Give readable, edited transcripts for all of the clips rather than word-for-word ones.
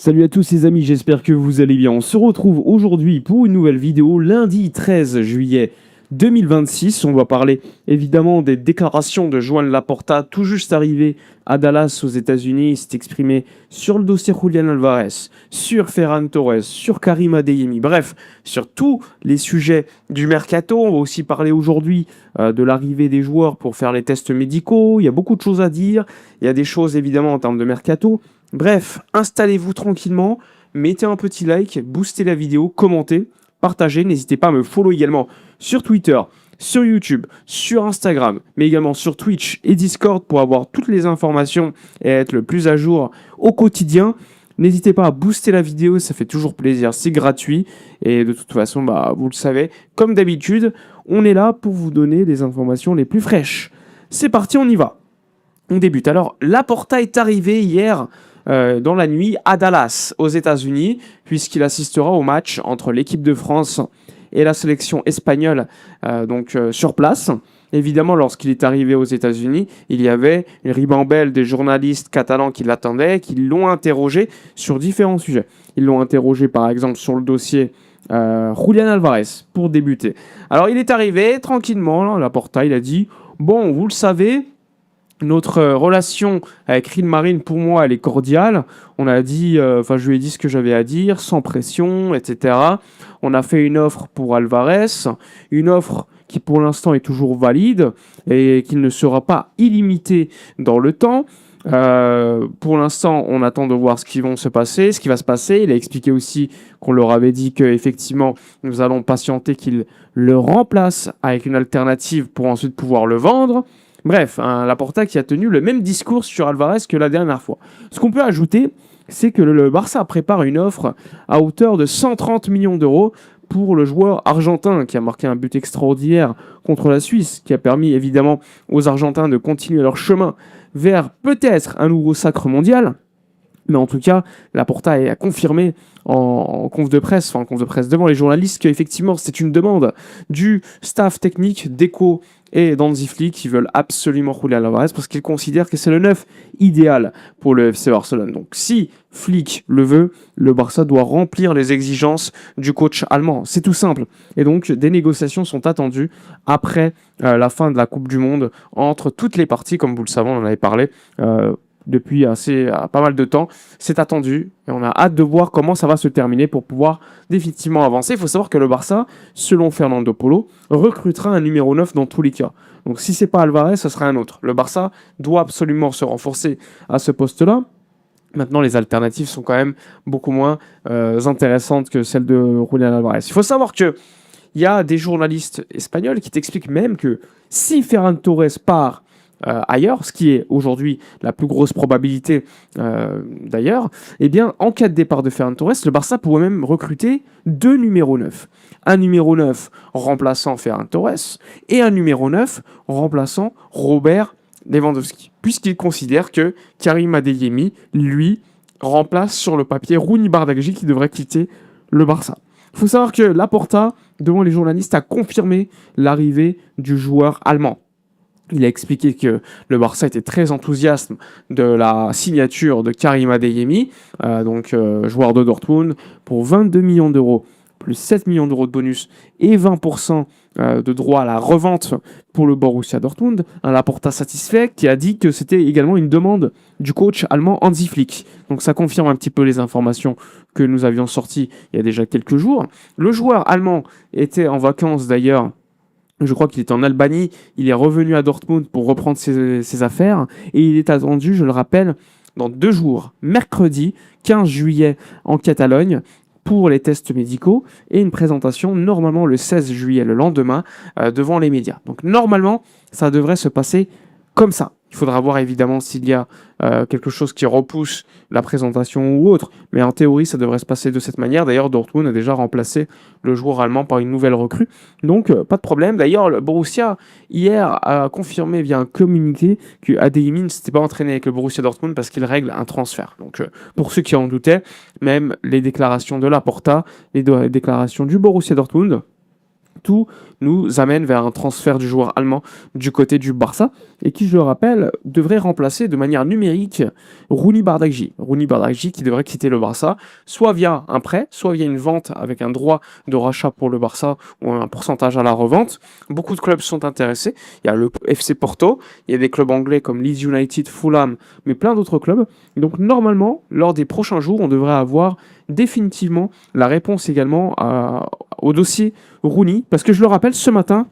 Salut à tous les amis, j'espère que vous allez bien. On se retrouve aujourd'hui pour une nouvelle vidéo, lundi 13 juillet 2026. On va parler évidemment des déclarations de Joan Laporta, tout juste arrivé à Dallas aux États-Unis. Il s'est exprimé sur le dossier Julián Álvarez, sur Ferran Torres, sur Karim Adeyemi, bref, sur tous les sujets du mercato. On va aussi parler aujourd'hui de l'arrivée des joueurs pour faire les tests médicaux. Il y a beaucoup de choses à dire. Il y a des choses évidemment en termes de mercato. Bref, installez-vous tranquillement, mettez un petit like, boostez la vidéo, commentez, partagez. N'hésitez pas à me follow également sur Twitter, sur YouTube, sur Instagram, mais également sur Twitch et Discord pour avoir toutes les informations et être le plus à jour au quotidien. N'hésitez pas à booster la vidéo, ça fait toujours plaisir, c'est gratuit. Et de toute façon, vous le savez, comme d'habitude, on est là pour vous donner les informations les plus fraîches. C'est parti, on y va. On débute. Alors, Laporta est arrivé hier dans la nuit à Dallas, aux États-Unis, puisqu'il assistera au match entre l'équipe de France et la sélection espagnole sur place. Évidemment, lorsqu'il est arrivé aux États-Unis, il y avait une ribambelle des journalistes catalans qui l'attendaient, qui l'ont interrogé sur différents sujets. Ils l'ont interrogé par exemple sur le dossier Julián Álvarez, pour débuter. Alors, il est arrivé tranquillement, Laporta, il a dit « Bon, vous le savez, notre relation avec Real Marine, pour moi, elle est cordiale. On a dit, je lui ai dit ce que j'avais à dire, sans pression, etc. On a fait une offre pour Álvarez, une offre qui pour l'instant est toujours valide et qui ne sera pas illimitée dans le temps. Pour l'instant, on attend de voir ce qui va se passer. Il a expliqué aussi qu'on leur avait dit qu'effectivement, nous allons patienter qu'il le remplace avec une alternative pour ensuite pouvoir le vendre. Bref, Laporta qui a tenu le même discours sur Álvarez que la dernière fois. Ce qu'on peut ajouter, c'est que le Barça prépare une offre à hauteur de 130 millions d'euros pour le joueur argentin qui a marqué un but extraordinaire contre la Suisse, qui a permis évidemment aux Argentins de continuer leur chemin vers peut-être un nouveau sacre mondial. Mais en tout cas, Laporta a confirmé en conf de presse devant les journalistes qu'effectivement c'est une demande du staff technique d'Eco et d'Hansi Flick qui veulent absolument Julián Álvarez parce qu'ils considèrent que c'est le neuf idéal pour le FC Barcelone. Donc si Flick le veut, le Barça doit remplir les exigences du coach allemand. C'est tout simple. Et donc des négociations sont attendues après la fin de la Coupe du Monde entre toutes les parties, comme vous le savez, on en avait parlé depuis pas mal de temps. C'est attendu et on a hâte de voir comment ça va se terminer pour pouvoir définitivement avancer. Il faut savoir que le Barça, selon Fernando Polo, recrutera un numéro 9 dans tous les cas. Donc si c'est pas Álvarez, ce sera un autre. Le Barça doit absolument se renforcer à ce poste-là. Maintenant, les alternatives sont quand même beaucoup moins intéressantes que celles de Julián Álvarez. Il faut savoir que il y a des journalistes espagnols qui t'expliquent même que si Ferran Torres part ailleurs, ce qui est aujourd'hui la plus grosse probabilité d'ailleurs, eh bien, en cas de départ de Ferran Torres, le Barça pourrait même recruter deux numéros 9. Un numéro 9 remplaçant Ferran Torres et un numéro 9 remplaçant Robert Lewandowski, puisqu'il considère que Karim Adeyemi, lui, remplace sur le papier Rouni Bardghji qui devrait quitter le Barça. Il faut savoir que Laporta, devant les journalistes, a confirmé l'arrivée du joueur allemand. Il a expliqué que le Barça était très enthousiaste de la signature de Karim Adeyemi, joueur de Dortmund, pour 22 millions d'euros, plus 7 millions d'euros de bonus et 20% de droit à la revente pour le Borussia Dortmund. Un Laporta satisfait qui a dit que c'était également une demande du coach allemand Hansi Flick. Donc ça confirme un petit peu les informations que nous avions sorties il y a déjà quelques jours. Le joueur allemand était en vacances d'ailleurs. Je crois qu'il est en Albanie, il est revenu à Dortmund pour reprendre ses affaires et il est attendu, je le rappelle, dans 2 jours, mercredi 15 juillet en Catalogne pour les tests médicaux et une présentation normalement le 16 juillet, le lendemain, devant les médias. Donc normalement, ça devrait se passer comme ça. Il faudra voir évidemment s'il y a quelque chose qui repousse la présentation ou autre. Mais en théorie, ça devrait se passer de cette manière. D'ailleurs, Dortmund a déjà remplacé le joueur allemand par une nouvelle recrue. Donc, pas de problème. D'ailleurs, le Borussia, hier, a confirmé via un communiqué que Adeyemi ne s'était pas entraîné avec le Borussia Dortmund parce qu'il règle un transfert. Donc, pour ceux qui en doutaient, même les déclarations de Laporta, les déclarations du Borussia Dortmund Tout nous amène vers un transfert du joueur allemand du côté du Barça, et qui, je le rappelle, devrait remplacer de manière numérique Rouni Bardghji. Rouni Bardghji qui devrait quitter le Barça, soit via un prêt, soit via une vente avec un droit de rachat pour le Barça ou un pourcentage à la revente. Beaucoup de clubs sont intéressés. Il y a le FC Porto, il y a des clubs anglais comme Leeds United, Fulham, mais plein d'autres clubs. Donc normalement, lors des prochains jours, on devrait avoir définitivement la réponse également au dossier Rooney, parce que je le rappelle, ce matin,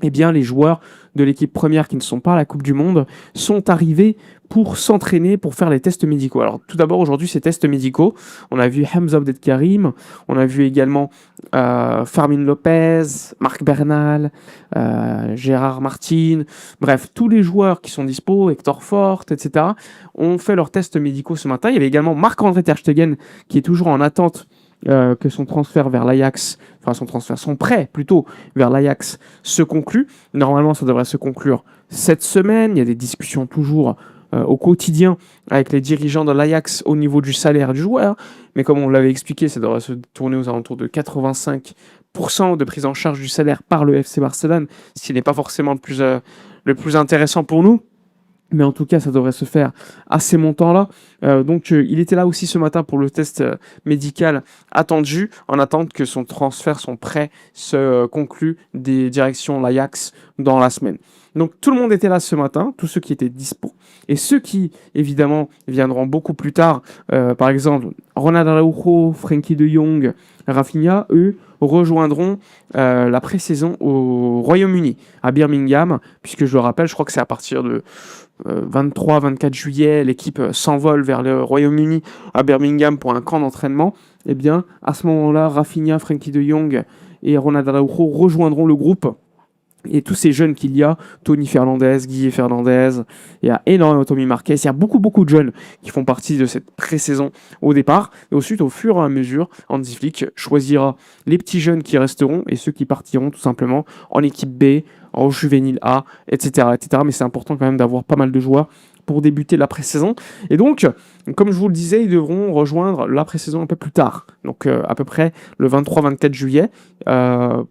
eh bien, les joueurs de l'équipe première qui ne sont pas à la Coupe du Monde sont arrivés pour s'entraîner, pour faire les tests médicaux. Alors tout d'abord, aujourd'hui, ces tests médicaux, on a vu Hamza Abdelkarim, on a vu également Fermin Lopez, Marc Bernal, Gérard Martin, bref, tous les joueurs qui sont dispo, Hector Fort, etc., ont fait leurs tests médicaux ce matin. Il y avait également Marc-André Ter Stegen qui est toujours en attente que son transfert vers l'Ajax, son prêt plutôt vers l'Ajax se conclut. Normalement, ça devrait se conclure cette semaine. Il y a des discussions toujours au quotidien avec les dirigeants de l'Ajax au niveau du salaire du joueur. Mais comme on l'avait expliqué, ça devrait se tourner aux alentours de 85% de prise en charge du salaire par le FC Barcelone, ce qui n'est pas forcément le plus intéressant pour nous. Mais en tout cas, ça devrait se faire à ces montants-là. Il était là aussi ce matin pour le test médical attendu, en attente que son transfert, son prêt se conclue des directions l'Ajax dans la semaine. Donc tout le monde était là ce matin, tous ceux qui étaient dispo. Et ceux qui, évidemment, viendront beaucoup plus tard, par exemple, Ronald Araujo, Frenkie de Jong, Rafinha, eux, rejoindront la pré-saison au Royaume-Uni, à Birmingham, puisque je le rappelle, je crois que c'est à partir de 23-24 juillet, l'équipe s'envole vers le Royaume-Uni, à Birmingham, pour un camp d'entraînement. Eh bien, à ce moment-là, Rafinha, Frenkie de Jong et Ronald Araujo rejoindront le groupe. Et tous ces jeunes qu'il y a, Tony Fernandez, Guille Fernandez, il y a énormément Tommy Marquez, il y a beaucoup de jeunes qui font partie de cette pré-saison au départ. Et ensuite, au fur et à mesure, Hansi Flick choisira les petits jeunes qui resteront et ceux qui partiront tout simplement en équipe B, en juvénile A, etc., etc. Mais c'est important quand même d'avoir pas mal de joueurs pour débuter la pré-saison. Et donc, comme je vous le disais, ils devront rejoindre la pré-saison un peu plus tard, donc à peu près le 23-24 juillet,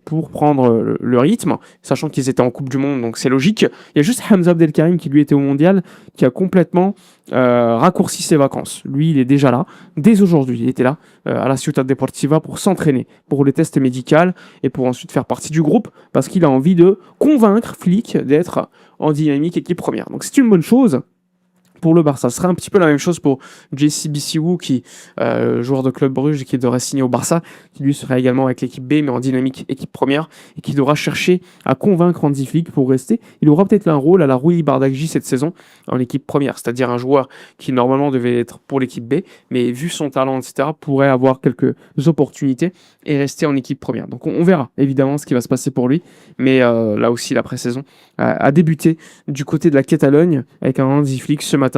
pour prendre le rythme, sachant qu'ils étaient en Coupe du Monde, donc c'est logique. Il y a juste Hamza Abdelkarim qui lui était au Mondial, qui a complètement raccourci ses vacances. Lui, il est déjà là, dès aujourd'hui, il était là, à la Ciutat Deportiva pour s'entraîner, pour le test médical, et pour ensuite faire partie du groupe, parce qu'il a envie de convaincre Flick d'être en dynamique équipe première. Donc c'est une bonne chose pour le Barça. Ce serait un petit peu la même chose pour Jesse Bissou, qui joueur de Club Bruges et qui devrait signer au Barça, qui lui serait également avec l'équipe B, mais en dynamique équipe première, et qui devra chercher à convaincre Hansi Flick pour rester. Il aura peut-être un rôle à la Rui Bardghji cette saison en équipe première, c'est-à-dire un joueur qui normalement devait être pour l'équipe B, mais vu son talent, etc., pourrait avoir quelques opportunités et rester en équipe première. Donc on verra évidemment ce qui va se passer pour lui, mais là aussi la pré-saison a débuté du côté de la Catalogne avec un Hansi Flick ce matin,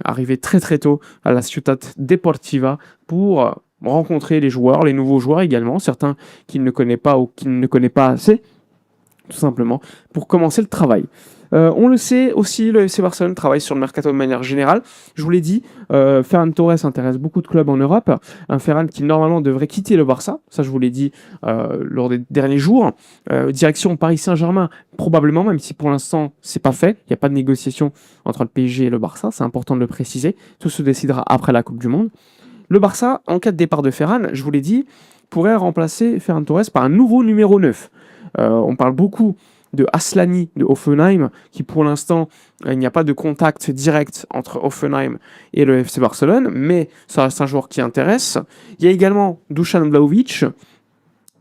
arrivé très très tôt à la Ciutat Deportiva pour rencontrer les joueurs, les nouveaux joueurs également, certains qu'il ne connaît pas ou qu'il ne connaît pas assez, tout simplement, pour commencer le travail. On le sait aussi, le FC Barcelone travaille sur le mercato de manière générale. Je vous l'ai dit, Ferran Torres intéresse beaucoup de clubs en Europe. Un Ferran qui normalement devrait quitter le Barça, ça je vous l'ai dit lors des derniers jours. Direction Paris Saint-Germain, probablement, même si pour l'instant c'est pas fait. Il n'y a pas de négociation entre le PSG et le Barça, c'est important de le préciser. Tout se décidera après la Coupe du Monde. Le Barça, en cas de départ de Ferran, je vous l'ai dit, pourrait remplacer Ferran Torres par un nouveau numéro 9. On parle beaucoup de Aslani de Hoffenheim, qui pour l'instant, il n'y a pas de contact direct entre Hoffenheim et le FC Barcelone, mais ça reste un joueur qui intéresse. Il y a également Dusan Vlahovic,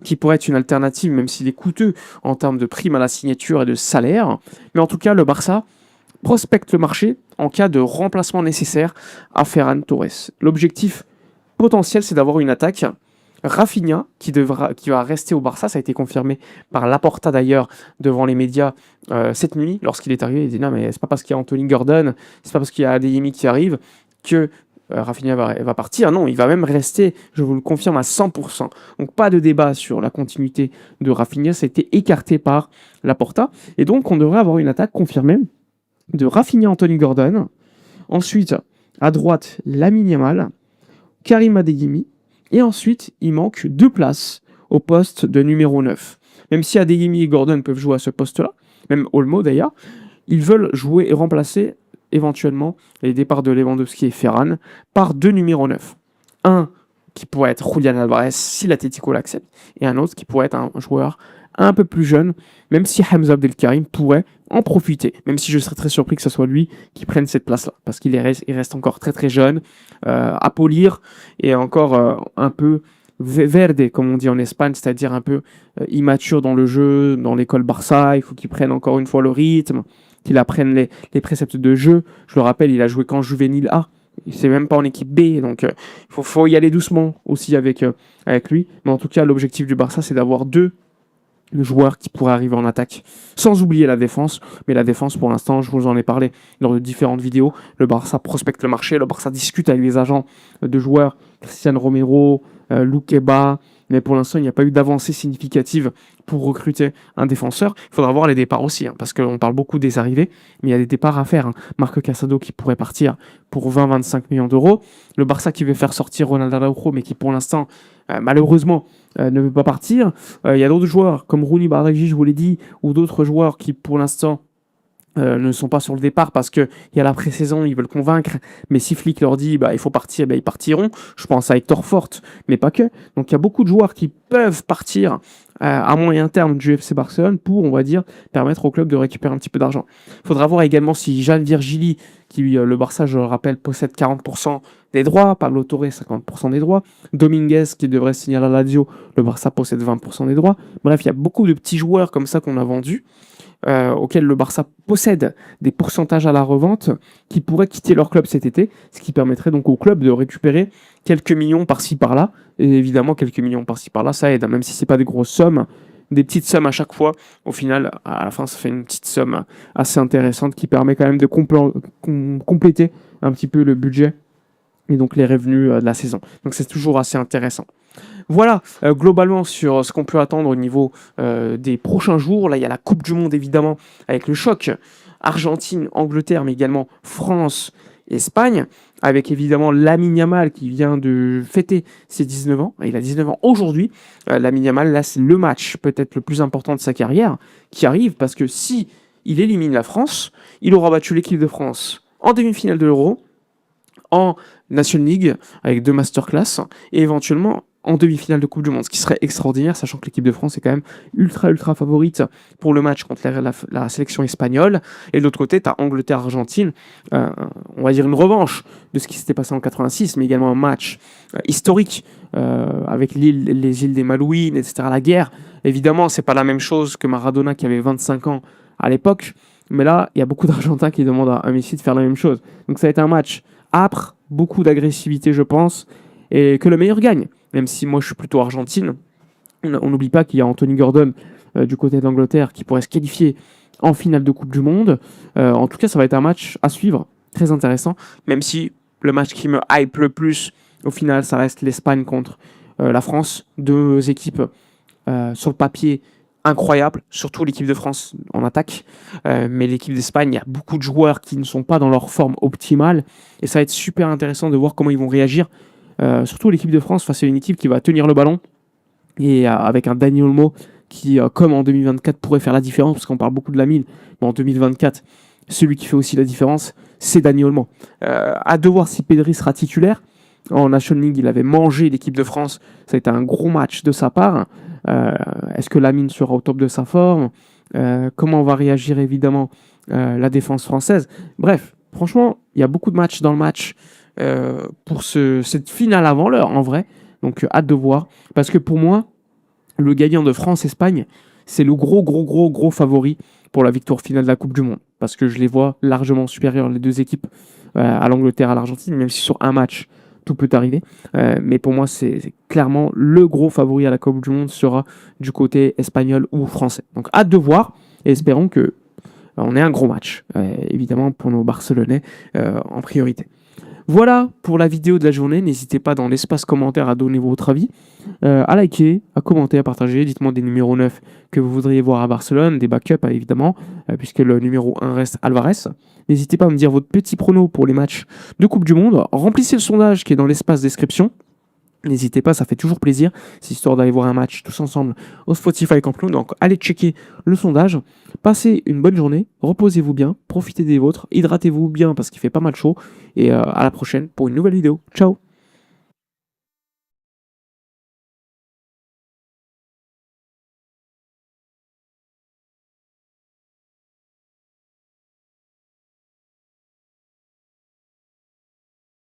qui pourrait être une alternative, même s'il est coûteux en termes de prime à la signature et de salaire. Mais en tout cas, le Barça prospecte le marché en cas de remplacement nécessaire à Ferran Torres. L'objectif potentiel, c'est d'avoir une attaque. Rafinha, qui va rester au Barça, ça a été confirmé par Laporta d'ailleurs devant les médias cette nuit, lorsqu'il est arrivé. Il dit non, mais c'est pas parce qu'il y a Anthony Gordon, c'est pas parce qu'il y a Adeyemi qui arrive que Rafinha va partir. Non, il va même rester, je vous le confirme, à 100%. Donc pas de débat sur la continuité de Rafinha, ça a été écarté par Laporta. Et donc on devrait avoir une attaque confirmée de Rafinha, Anthony Gordon. Ensuite, à droite, Lamine Yamal, Karim Adeyemi. Et ensuite, il manque 2 places au poste de numéro 9. même si Adeyemi et Gordon peuvent jouer à ce poste-là, même Olmo d'ailleurs, ils veulent jouer et remplacer éventuellement les départs de Lewandowski et Ferran par 2 numéros 9. Un qui pourrait être Julian Alvarez si l'Atlético l'accepte, et un autre qui pourrait être un joueur un peu plus jeune, même si Hamza Abdelkarim pourrait en profiter, même si je serais très surpris que ce soit lui qui prenne cette place-là, parce qu'il reste encore très très jeune, à polir, et encore un peu verde, comme on dit en Espagne, c'est-à-dire un peu immature dans le jeu, dans l'école Barça. Il faut qu'il prenne encore une fois le rythme, qu'il apprenne les préceptes de jeu. Je le rappelle, il a joué qu'en juvénile A, c'est même pas en équipe B, donc il faut y aller doucement aussi avec lui. Mais en tout cas, l'objectif du Barça, c'est d'avoir 2 joueurs qui pourraient arriver en attaque, sans oublier la défense. Mais la défense, pour l'instant, je vous en ai parlé lors de différentes vidéos, le Barça prospecte le marché, le Barça discute avec les agents de joueurs, Cristian Romero, Loukeba, mais pour l'instant, il n'y a pas eu d'avancée significative pour recruter un défenseur. Il faudra voir les départs aussi, parce qu'on parle beaucoup des arrivées, mais il y a des départs à faire. Marc Casado qui pourrait partir pour 20-25 millions d'euros. Le Barça qui veut faire sortir Ronald Araujo, mais qui pour l'instant, malheureusement, ne veut pas partir. Il y a d'autres joueurs, comme Rooney Barregui, je vous l'ai dit, ou d'autres joueurs qui pour l'instant ne sont pas sur le départ parce qu'il y a la pré-saison, ils veulent convaincre, mais si Flick leur dit il faut partir, ils partiront. Je pense à Hector Fort, mais pas que. Donc il y a beaucoup de joueurs qui peuvent partir à moyen terme du FC Barcelone pour, on va dire, permettre au club de récupérer un petit peu d'argent. Il faudra voir également si Jean Virgili, qui le Barça, je le rappelle, possède 40% des droits, Pablo Torre 50% des droits, Dominguez qui devrait signer à la Lazio, le Barça possède 20% des droits. Bref, il y a beaucoup de petits joueurs comme ça qu'on a vendus, auxquels le Barça possède des pourcentages à la revente qui pourraient quitter leur club cet été, ce qui permettrait donc au club de récupérer quelques millions par-ci par-là. Et évidemment, quelques millions par-ci par-là, ça aide, même si c'est pas des grosses sommes, des petites sommes à chaque fois. Au final, à la fin, ça fait une petite somme assez intéressante qui permet quand même de compléter un petit peu le budget et donc les revenus de la saison. Donc c'est toujours assez intéressant. Voilà, globalement sur ce qu'on peut attendre au niveau des prochains jours. Là, il y a la Coupe du Monde, évidemment, avec le choc Argentine, Angleterre, mais également France, Espagne, avec évidemment Lamine Yamal qui vient de fêter ses 19 ans. Il a 19 ans aujourd'hui. Lamine Yamal, là, c'est le match peut-être le plus important de sa carrière qui arrive, parce que si il élimine la France, il aura battu l'équipe de France en demi-finale de l'Euro, en National League avec 2 masterclass et éventuellement en demi-finale de Coupe du Monde, ce qui serait extraordinaire, sachant que l'équipe de France est quand même ultra favorite pour le match contre la sélection espagnole. Et de l'autre côté, tu as Angleterre-Argentine, on va dire une revanche de ce qui s'était passé en 86, mais également un match historique avec les îles des Malouines, etc., la guerre. Évidemment, c'est pas la même chose que Maradona qui avait 25 ans à l'époque, mais là, il y a beaucoup d'Argentins qui demandent à Messi de faire la même chose. Donc ça va être un match âpre, beaucoup d'agressivité, je pense, et que le meilleur gagne. Même si moi je suis plutôt Argentine, on n'oublie pas qu'il y a Anthony Gordon du côté d'Angleterre qui pourrait se qualifier en finale de Coupe du Monde. En tout cas, ça va être un match à suivre, très intéressant, même si le match qui me hype le plus, au final, ça reste l'Espagne contre la France. 2 équipes sur le papier incroyables, surtout l'équipe de France en attaque, mais l'équipe d'Espagne, il y a beaucoup de joueurs qui ne sont pas dans leur forme optimale, et ça va être super intéressant de voir comment ils vont réagir. Surtout l'équipe de France face à une équipe qui va tenir le ballon et avec un Dani Olmo qui, comme en 2024, pourrait faire la différence, parce qu'on parle beaucoup de Lamine, mais en 2024, celui qui fait aussi la différence, c'est Dani Olmo. À de voir si Pedri sera titulaire. En National League, il avait mangé l'équipe de France, ça a été un gros match de sa part. Est-ce que Lamine sera au top de sa forme? Comment va réagir évidemment la défense française? Bref, franchement, il y a beaucoup de matchs dans le match pour cette finale avant l'heure en vrai, donc hâte de voir, parce que pour moi le gagnant de France-Espagne c'est le gros favori pour la victoire finale de la Coupe du Monde, parce que je les vois largement supérieurs les 2 équipes à l'Angleterre, à l'Argentine, même si sur un match tout peut arriver, mais pour moi c'est clairement le gros favori à la Coupe du Monde sera du côté espagnol ou français, donc hâte de voir et espérons que on ait un gros match, évidemment pour nos Barcelonais en priorité. Voilà pour la vidéo de la journée. N'hésitez pas dans l'espace commentaire à donner votre avis, à liker, à commenter, à partager. Dites-moi des numéros 9 que vous voudriez voir à Barcelone, des backups évidemment, puisque le numéro 1 reste Alvarez. N'hésitez pas à me dire votre petit prono pour les matchs de Coupe du Monde. Remplissez le sondage qui est dans l'espace description. N'hésitez pas, ça fait toujours plaisir. C'est histoire d'aller voir un match tous ensemble au Spotify Camp Nou. Donc allez checker le sondage. Passez une bonne journée, reposez-vous bien, profitez des vôtres, hydratez-vous bien parce qu'il fait pas mal chaud. Et à la prochaine pour une nouvelle vidéo. Ciao!